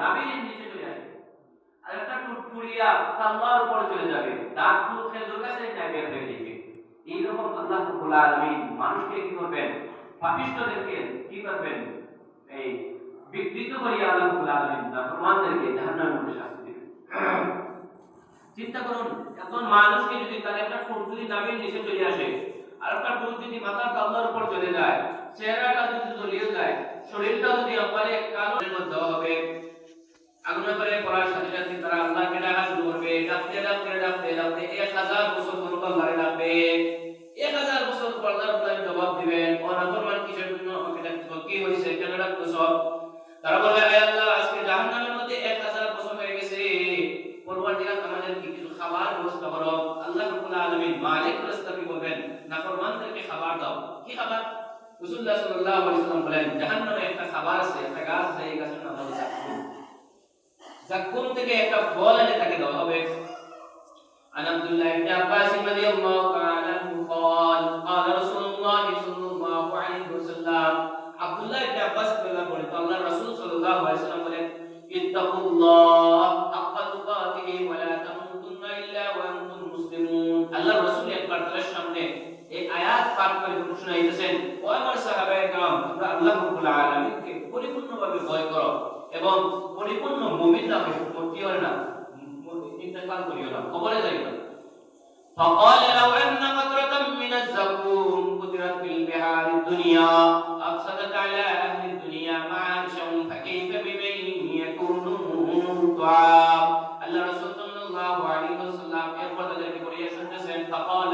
নাভির নিচে চলে আসবে, আর একটা টুটফুড়িয়া তাল্লার উপরে চলে যাবে, দাঁতগুলো খেজুর গাছের ন্যায় বের হয়ে যাবে। এইরকম আল্লাহ রাব্বুল আলামিন মানুষকে কি করবেন, পাপিষ্ঠদেরকে কি করবেন, এই বিকৃত করিয়া আল্লাহ রাব্বুল আলামিন নাফরমানদেরকে জাহান্নামের মধ্যে শাস্তি দিবেন। চিন্তা করুন, একজন মানুষকে যদি তার একটা ঠোঁট যদি নাভির নিচে চলে আসে, আর একটা ঠোঁট যদি মাথার তালুর উপর চলে যায়, চেহারাটা যদি জ্বলিয়ে যায়, শরীরটা যদি একবারে কালোর মধ্যে হবে, আগুনে করে পড়ার সাথে সাথে তারা আল্লাহকে ডাকা শুরু করবে, ডাকতে ডাকতে ডাকতে ডাকতে 1000 বছর পর্যন্ত আল্লাহকে ডাকবে। 1000 বছর পর আল্লাহ জবাব দিবেন, ও নাফরমান কিসের জন্য আমাকে ডাকছো, কি হইছে, কেন ডাকছো? তারা বলে, হে আল্লাহ, আজকে জাহান্নামের মধ্যে 1000 বছর হয়ে গেছে, পরবর্তীকালে আমাদের কিছু খাবার ব্যবস্থা করো। আল্লাহ রাব্বুল আলামিন মালিক ফেরেশতাকে বলবেন, নাফরমানদেরকে খাবার দাও। কি খাবার? রাসূলুল্লাহ সাল্লাল্লাহু আলাইহি ওয়াসাল্লাম বলেন, জাহান্নামে একটা খাবার আছে, একটা গাছ আছে, এই গাছের নাম হলো জাক্কুম। জাক্কুম থেকে একটা ফল এনে তাকে দেওয়া হবে। আন আব্দুল্লাহ ইবনে আব্বাস রাদিয়াল্লাহু তাআলা আনহু قال قال رسول الله صلى الله عليه وسلم, আব্দুল্লাহ ইবনে আব্বাস রাদিয়াল্লাহু বলেন, আল্লাহর রাসূল সাল্লাল্লাহু আলাইহি ওয়াসাল্লাম বলেন, ইত্তাকুল্লাহ হাক্কা তুকাতিহি ওয়া লা তামুতুন্না ইল্লা ওয়া আনতুম মুসলিমুন। আল্লাহর রাসূল একবার তাদের সামনে এই আয়াত পাঠ করে ঘোষণা দিয়েছেন, ও আমার সাহাবায়ে কেরাম, তোমরা আল্লাহ রাব্বুল আলামিনকে পরিপূর্ণভাবে ভয় করো এবং পরিপূর্ণ মুমিন নামে কি হয় না, ইন্তেকাল করিও না, কবরে যাইও না। فقال لو أن قطرة من الزقوم قدرت في البحار الدنيا أفسدت على أهل الدنيا معاشا فكيف بمن يكون طعام। الله رسول صلى الله عليه وسلم এরপর তাদেরকে বলিয়া শুনতেছেন, فقال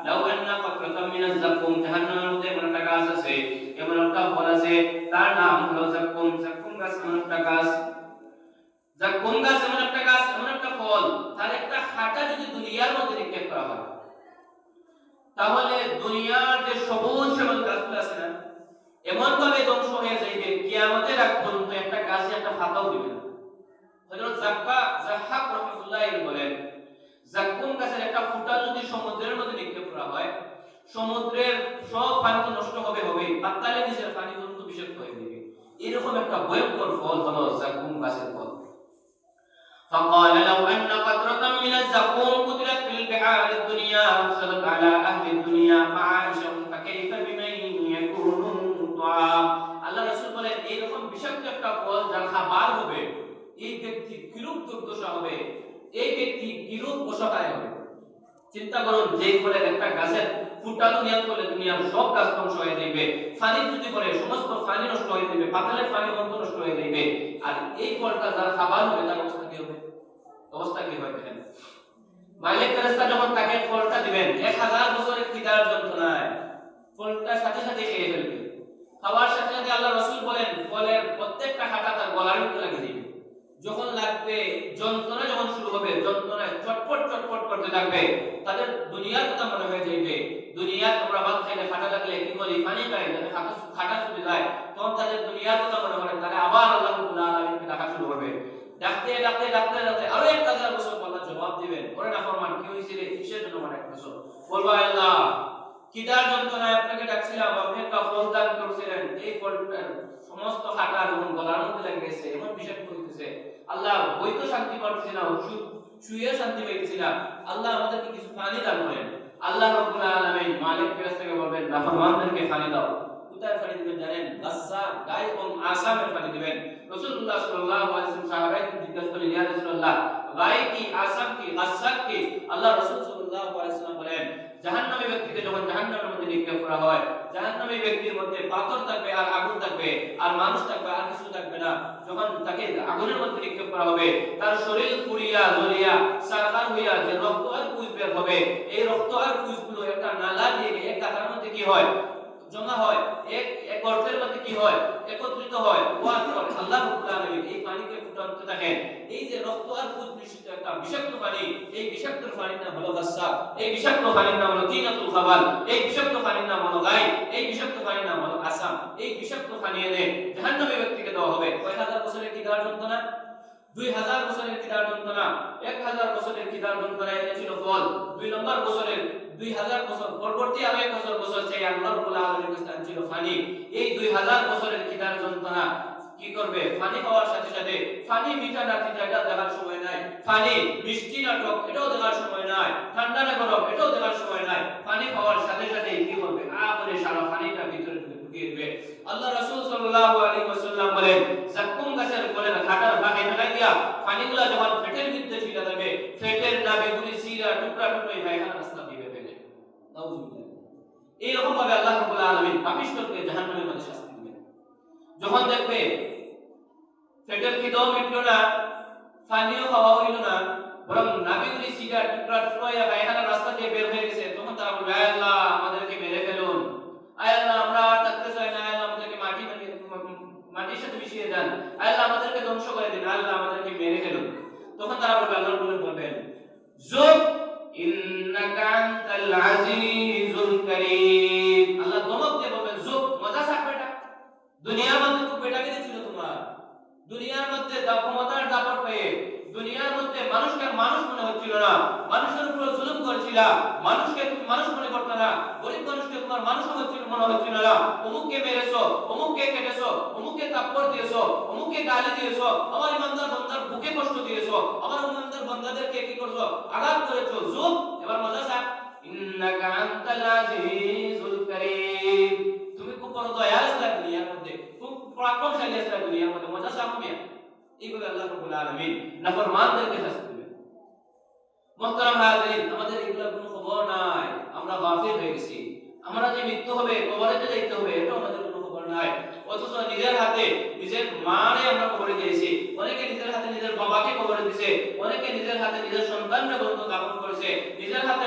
لو أن قطرة من الزقوم, জাহান্নামের মধ্যে এমন একটা গাছ আছে, এমন একটা ফল আছে, তার নাম হলো জাক্কুম। জাক্কুম গাছ এমন একটা গাছ, জাক্কুম গাছ এমন একটা গাছ, এমন একটা ফল, তার একটা হাঁটা যদি দুনিয়ার মধ্যে নিক্ষেপ করা হয়, তাহলে দুনিয়ার যে সবুজ সবুজ গাছগুলো আছে না, এমন ভাবে ধ্বংস হয়ে যাবে, কিয়ামতের আগ পর্যন্ত একটা গাছে একটা পাতাও দিবে না। হযরত যাহহাক রাহমাতুল্লাহ আলাইহি বলেন, জাক্কুম গাছের একটা ফুটা যদি সমুদ্রের মধ্যে নিক্ষেপ করা হয়, সমুদ্রের সব পানি তো নষ্ট হবে, পাতালের নিচের পানি পর্যন্ত বিষাক্ত হয়ে যাবে। এরকম একটা ভয়ঙ্কর ফল হলো জাক্কুম গাছের ফল। فقال لو أن قطرة من الزقوم قدرت في البحار الدنيا أفسدت على أهل الدنيا معاشا فكيف بمن يكون طعام। আল্লাহ রাসূল বলেন, এইরকম বিষাক্ত একটা ফল যার খাবার হবে, এই ব্যক্তি কিরূপ দুর্দশা হবে, এই ব্যক্তি কিরূপ অসহায় হবে। চিন্তা করুন, যে ফলের একটা গাছের ফুটা দুনিয়া ফলে দুনিয়ার সব গাছ ধ্বংস হয়ে যাবে, পানি যদি পড়ে সমস্ত পানি নষ্ট হয়ে যাবে, পাতালের পানি নষ্ট হয়ে যাবে, আর এই ফলটা যার খাবার হবে তার অবস্থা কি হবে? অবস্থা কি হবে দেখেন। মালিক ফেরেশতা যখন তাকে ফলটা দিবেন, 1000 বছরের খিদার যন্ত্রণায় ফলটা সাথে সাথে খেয়ে ফেলবে। খাওয়ার সাথে সাথে আল্লাহ রাসূল বলেন, ফলের প্রত্যেকটা হাঁটা তার গলার মধ্যে লাগিয়ে দিবে। যখন লাগবে, যন্ত্রণা যখন শুরু হবে, যন্ত্রণায় চটপট চটপট করতে থাকবে, তাদের দুনিয়ার কথা মনে হয়ে যাবে। দুনিয়া আমরা ভাত খাইলে খাটা লাগলে কি করি, পানি খাই, যাতে খাটা ছুটে যায়, তখন তাদের দুনিয়ার কথা মনে পড়ে, তারা আবার আল্লাহ রাব্বুল আলামিনকে ডাকা শুরু করবে। ডাকতে ডাকতে ডাকতে ডাকতে আরো 1000 বছর পর আল্লাহ জবাব দিবেন, ওরে নাফরমান, কি হইছে রে, কিসের জন্য মানে ডাকছো? বলবা, আল্লাহ কিদার যন্ত্রণায় আপনাকে ডাকছিলাম, আপনি একটা ফল দান করেছিলেন, এই ফলটার সমস্ত খাটা এবং গলার মধ্যে লেগে গেছে, এমন বিষাক্ত হইতেছে, আল্লাহ বই তো শান্তি পাচ্ছি না, শুয়ে শান্তি পাইতেছি না, আল্লাহ আমাদেরকে কিছু পানি দান করেন। আল্লাহ রাব্বুল আলামিন মালিক ফেরেশতাকে বলবেন, নাফরমানদেরকে পানি দাও। কোথায় পানি দিবেন জানেন? গাসসা, গায় এবং আসামের পানি দিবেন। রাসূলুল্লাহ সাল্লাল্লাহু আলাইহি ওয়াসাল্লাম সাহাবায়ে জিজ্ঞাসা করলেন, ইয়া রাসূলুল্লাহ, গায় কি, আসাম কি, গাসসা কি? আল্লাহ রাসূল সাল্লাল্লাহু আলাইহি ওয়াসাল্লাম বলেন, জাহান্নামী ব্যক্তিকে যখন জাহান্নামের মধ্যে নিক্ষেপ করা হয়, জাহান্নামী ব্যক্তির মধ্যে পাথর থাকবে আর আগুন থাকবে আর মানুষ থাকবে, আর কিছু থাকবে না। যখন তাকে আগুনের মধ্যে নিক্ষেপ করা হবে, তার শরীর পুড়িয়া জ্বলিয়া সারখার হইয়া যে রক্ত আর পুঁজ বের হবে, এই রক্ত আর পুঁজগুলো একটা নালা দিয়ে এক কাতার মধ্যে কি হয়, জমা হয়, এক গর্তের মধ্যে কি হয়, একত্রিত হয়। হওয়ার পর আল্লাহ রাব্বুল আলামিন এই পানিকে ফুটাতে থাকেন। এই যে রক্ত আর পুঁজ মিশ্রিত একটা বিষাক্ত পানি, এই বিষাক্ত পানির নাম হলো গাসসা, এই বিষাক্ত পানির নাম হলো তিনাতুল খাবাল, এই বিষাক্ত পানির নাম হলো গায়, এই বিষাক্ত পানির নাম হলো আসাম। এই বিষাক্ত পানি এনে জাহান্নামী ব্যক্তিকে দেওয়া হবে। কয় হাজার বছরের খিদার যন্ত্রণা? 2000 বছরের খিদার যন্ত্রণা। 1000 বছরের খিদার যন্ত্রণা এনেছিল ফল। 2 নম্বর বছরের 2000 বছর পরবর্তী আরো 1000 বছর চাই আল্লাহ রাব্বুল আলামিনের কাছে ছিল পানি। এই 2000 বছরের খিদার যন্ত্রণা কি করবে? পানি পাওয়ার সাথে সাথে পানি মিঠা না তিতা এটা দেখার সময় নাই, পানি মিষ্টি না টক এটাও দেখার সময় নাই, ঠান্ডা না গরম এটাও দেখার সময় নাই। পানি খাওয়ার সাথে সাথে কি করবে, করে সারা পানিটা ভিতরে ঢুকিয়ে দিবে। আল্লাহ রাসূল সাল্লাল্লাহু আলাইহি ওয়াসাল্লাম বলেন, জাক্কুম গাছের গোলের কাঁটার ফাঁকে ঢাকা দিয়া পানিগুলা যখন পেটের মধ্যে ছিটা দেবে, পেটের নাভিগুলি সিরা টুকরা টুকরা পায়খানা রাস্তা দিবে ফেলে। নাউজুবিল্লাহ। এইরকম ভাবে আল্লাহ রাব্বুল আলামিন পাপিষ্ঠকে জাহান্নামের মধ্যে শাস্তি দিবেন। যখন দেখবে পেটের খিদেও মিটলো না, পানিও খাওয়া হইল না, বরং নাভিগুলি সিরা টুকরা টুকরা পায়খানা রাস্তা দিয়ে বের হয়ে গেছে, তখন তারা বলবে, আয় আল্লাহ আমাদেরকে মেরে ফেলুন, আয় আল্লাহ আমরা আর থাকতে চাই না, আয় আল্লাহ আমাদেরকে মাটির সাথে মিশিয়ে দেন, আয় আল্লাহ আমাদেরকে ধ্বংস করে দিন, আয় আল্লাহ আমাদেরকে মেরে ফেলুন। তখন তারা বলবে, আল্লাহ বলবেন, যুব ইন্নাকা আনতাল আজিজুল কারীম। আল্লাহ ধমক দিয়ে বলবেন, যুব মজা থাক বেটা, দুনিয়ার মধ্যে খুব বেটাগিরি ছিল তোমার, দুনিয়ার মধ্যে ক্ষমতার দাপট পেয়ে দুনিয়ার মধ্যে মানুষকে মানুষ মনে হচ্ছিল না, মানুষের উপর জুলুম করছিলা, মানুষকে তুমি মানুষ মনে করতে না, গরিব মানুষকে তোমার মানুষ মনে হচ্ছিল না, অমুককে মেরেছো, অমুককে কেটেছো, অমুককে থাপ্পড় দিয়েছো, অমুককে গালি দিয়েছো, আমার ইমানদার বান্দার বুকে কষ্ট দিয়েছো, আমার ইমানদার বান্দাদেরকে কি করছো, আঘাত করেছো। যুব এবার মজা থাক, ইন্নাকা আনতাল আজিজুল কারীম, তুমি খুব বড় দয়ালু ছিলা দুনিয়ার মধ্যে, খুব পরাক্রমশালী ছিলা দুনিয়ার মধ্যে, মজা চাও মিয়া। এইভাবে আল্লাহ রাব্বুল আলামিন নাফরমানদেরকে শাস্তি দিবেন। মুহতারাম হাজিরিন, আমাদের এগুলা কোনো খবর নাই, আমরা গাফিল হয়ে গেছি। আমরা যে মৃত্যু হবে, কবরে যে যাইতে হবে, এটা আমাদের কোনো খবর নাই। অথচ নিজের হাতে নিজের মারে আমরা কবরে দিয়েছি, অনেকে নিজের হাতে নিজের বাবাকে কবরে দিয়েছে, অনেকে নিজের হাতে নিজের সন্তানকে বন্ধ দাফন করেছে, নিজের হাতে